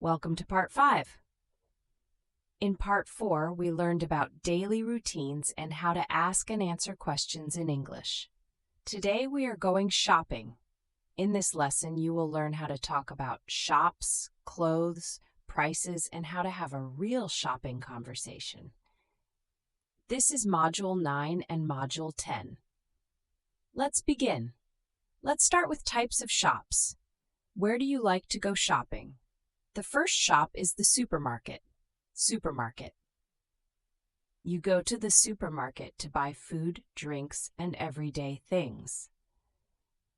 Welcome to Part 5. In Part 4, we learned about daily routines and how to ask and answer questions in English. Today, we are going shopping. In this lesson, you will learn how to talk about shops, clothes, prices, and how to have a real shopping conversation. This is Module 9 and Module 10. Let's begin. Let's start with types of shops. Where do you like to go shopping? The first shop is the supermarket. Supermarket. You go to the supermarket to buy food, drinks, and everyday things.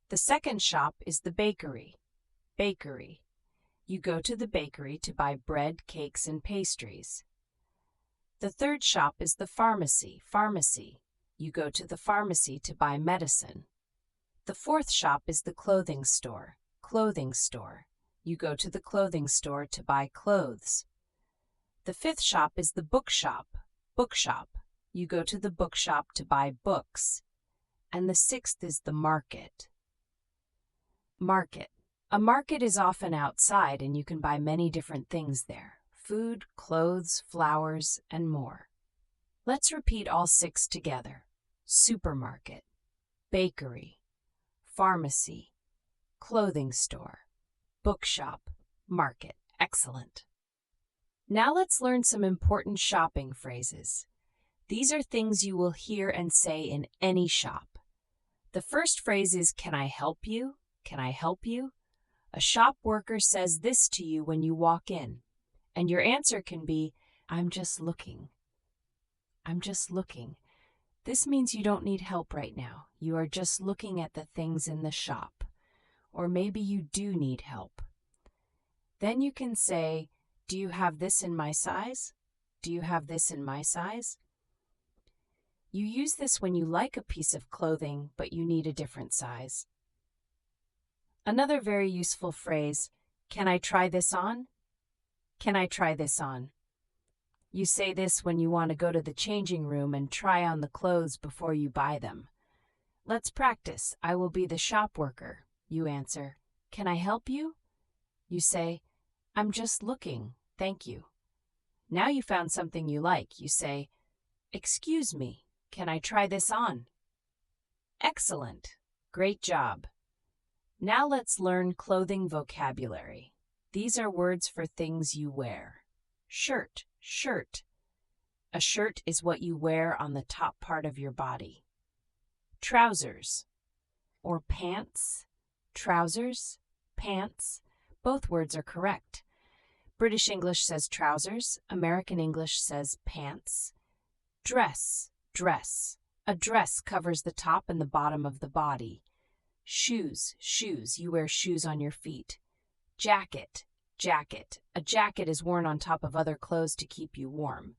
The second shop is the bakery. Bakery. You go to the bakery to buy bread, cakes, and pastries. The third shop is the pharmacy. Pharmacy. You go to the pharmacy to buy medicine. The fourth shop is the clothing store. Clothing store. You go to the clothing store to buy clothes. The fifth shop is the bookshop. Bookshop. You go to the bookshop to buy books. And the sixth is the market. Market. A market is often outside and you can buy many different things there. Food, clothes, flowers, and more. Let's repeat all six together. Supermarket, bakery, pharmacy, clothing store, bookshop, market. Excellent. Now let's learn some important shopping phrases. These are things you will hear and say in any shop. The first phrase is, "Can I help you? Can I help you?" A shop worker says this to you when you walk in, and your answer can be, "I'm just looking." I'm just looking. This means you don't need help right now. You are just looking at the things in the shop. Or maybe you do need help. Then you can say, "Do you have this in my size? Do you have this in my size?" You use this when you like a piece of clothing, but you need a different size. Another very useful phrase, "Can I try this on?" Can I try this on? You say this when you want to go to the changing room and try on the clothes before you buy them. Let's practice. I will be the shop worker. You answer, "Can I help you?" You say, "I'm just looking, thank you." Now you found something you like. You say, "Excuse me, can I try this on?" Excellent. Great job. Now let's learn clothing vocabulary. These are words for things you wear. Shirt, shirt. A shirt is what you wear on the top part of your body. Trousers or pants. Trousers, pants. Both words are correct. British English says trousers. American English says pants. Dress, dress. A dress covers the top and the bottom of the body. Shoes, shoes. You wear shoes on your feet. Jacket, jacket. A jacket is worn on top of other clothes to keep you warm.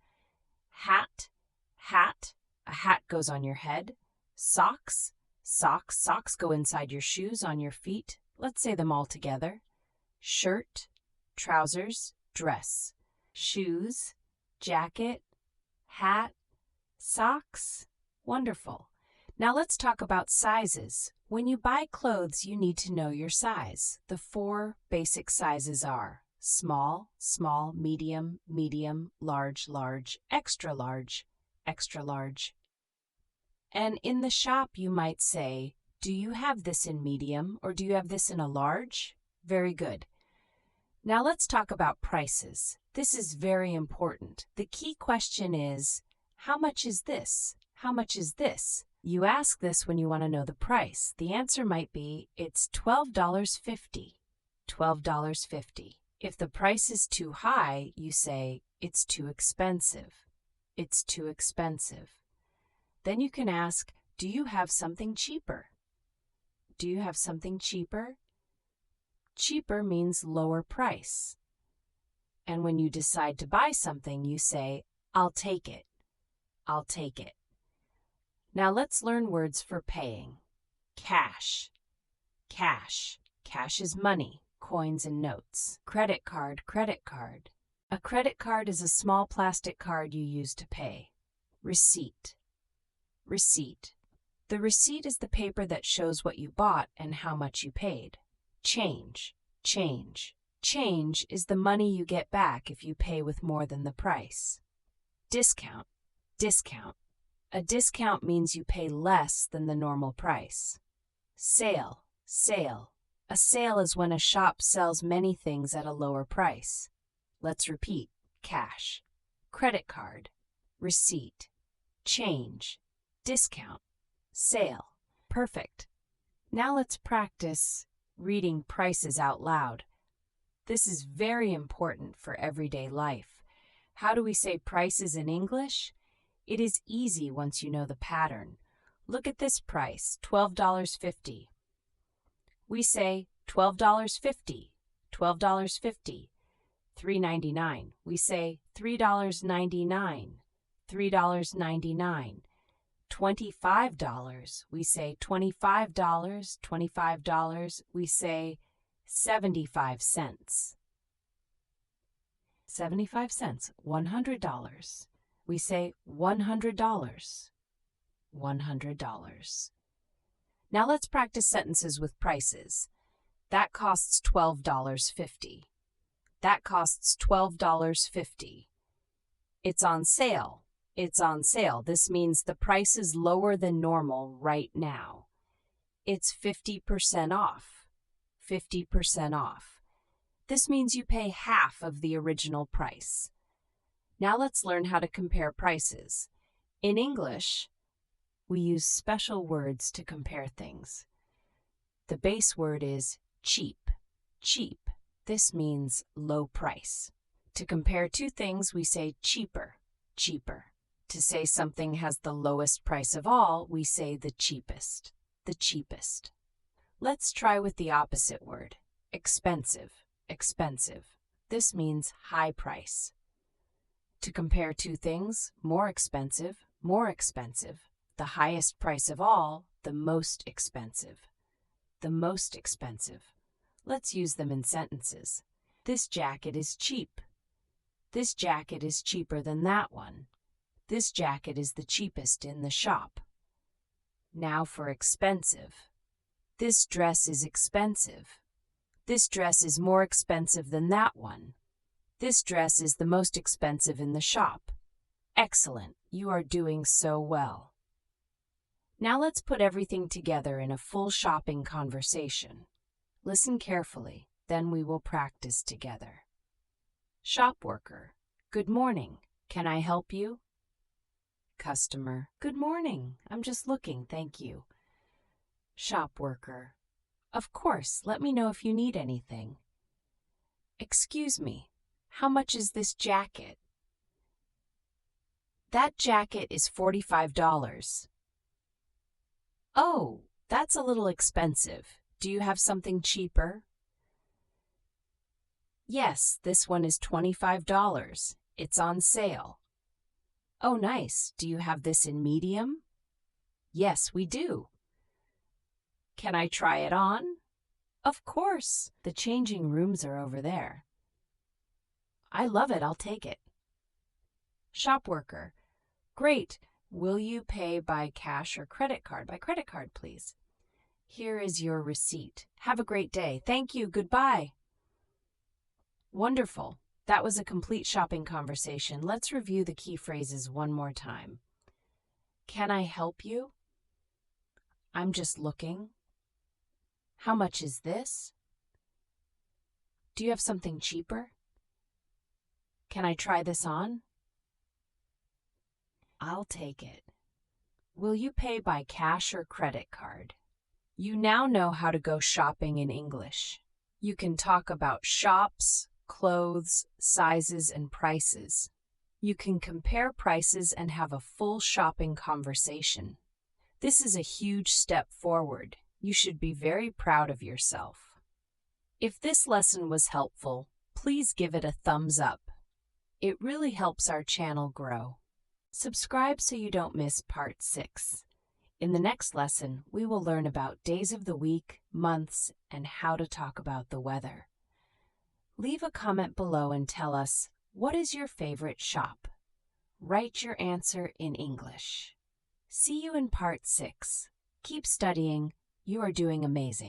Hat, hat. A hat goes on your head. Socks, socks. Socks go inside your shoes on your feet. Let's say them all together. Shirt, trousers, dress. Shoes, jacket, hat, socks. Wonderful. Now let's talk about sizes. When you buy clothes, you need to know your size. The 4 basic sizes are small, small, medium, medium, large, large, extra large, extra large. And in the shop, you might say, "Do you have this in medium or do you have this in a large?" Very good. Now let's talk about prices. This is very important. The key question is, how much is this? How much is this? You ask this when you want to know the price. The answer might be, it's $12.50. $12.50. If the price is too high, you say, it's too expensive. It's too expensive. Then you can ask, do you have something cheaper? Do you have something cheaper? Cheaper means lower price. And when you decide to buy something, you say, I'll take it. I'll take it. Now let's learn words for paying. Cash. Cash. Cash is money, coins and notes. Credit card. Credit card. A credit card is a small plastic card you use to pay. Receipt. Receipt. The receipt is the paper that shows what you bought and how much you paid. Change. Change. Change is the money you get back if you pay with more than the price. Discount, discount. A discount means you pay less than the normal price. Sale, sale. A sale is when a shop sells many things at a lower price. Let's repeat. Cash, credit card, receipt, change, discount, sale. Perfect. Now let's practice reading prices out loud. This is very important for everyday life. How do we say prices in English? It is easy once you know the pattern. Look at this price, $12.50. We say $12.50, $12.50. $3.99. We say $3.99, $3.99. $25. We say $25, $25. We say 75 cents. 75 cents. $100. We say $100, $100. Now let's practice sentences with prices. That costs $12.50. That costs $12.50. It's on sale. It's on sale. This means the price is lower than normal right now. It's 50% off. 50% off. This means you pay half of the original price. Now let's learn how to compare prices. In English, we use special words to compare things. The base word is cheap. Cheap. This means low price. To compare two things, we say cheaper. Cheaper. To say something has the lowest price of all, we say the cheapest. The cheapest. Let's try with the opposite word. Expensive. Expensive. This means high price. To compare two things, more expensive, more expensive. The highest price of all, the most expensive. The most expensive. Let's use them in sentences. This jacket is cheap. This jacket is cheaper than that one. This jacket is the cheapest in the shop. Now for expensive. This dress is expensive. This dress is more expensive than that one. This dress is the most expensive in the shop. Excellent. You are doing so well. Now let's put everything together in a full shopping conversation. Listen carefully, then we will practice together. Shop worker. Good morning. Can I help you? Customer. Good morning. I'm just looking, thank you. Shop worker. Of course, let me know if you need anything. Excuse me, how much is this jacket? That jacket is $45. Oh, that's a little expensive. Do you have something cheaper? Yes, this one is $25. It's on sale. Oh, nice. Do you have this in medium? Yes, we do. Can I try it on? Of course. The changing rooms are over there. I love it. I'll take it. Shop worker. Great. Will you pay by cash or credit card? By credit card, please. Here is your receipt. Have a great day. Thank you. Goodbye. Wonderful. That was a complete shopping conversation. Let's review the key phrases one more time. Can I help you? I'm just looking. How much is this? Do you have something cheaper? Can I try this on? I'll take it. Will you pay by cash or credit card? You now know how to go shopping in English. You can talk about shops, clothes, sizes, and prices. You can compare prices and have a full shopping conversation. This is a huge step forward. You should be very proud of yourself. If this lesson was helpful, please give it a thumbs up. It really helps our channel grow. Subscribe so you don't miss part 6. In the next lesson, we will learn about days of the week, months, and how to talk about the weather. Leave a comment below and tell us, what is your favorite shop? Write your answer in English. See you in part 6. Keep studying. You are doing amazing.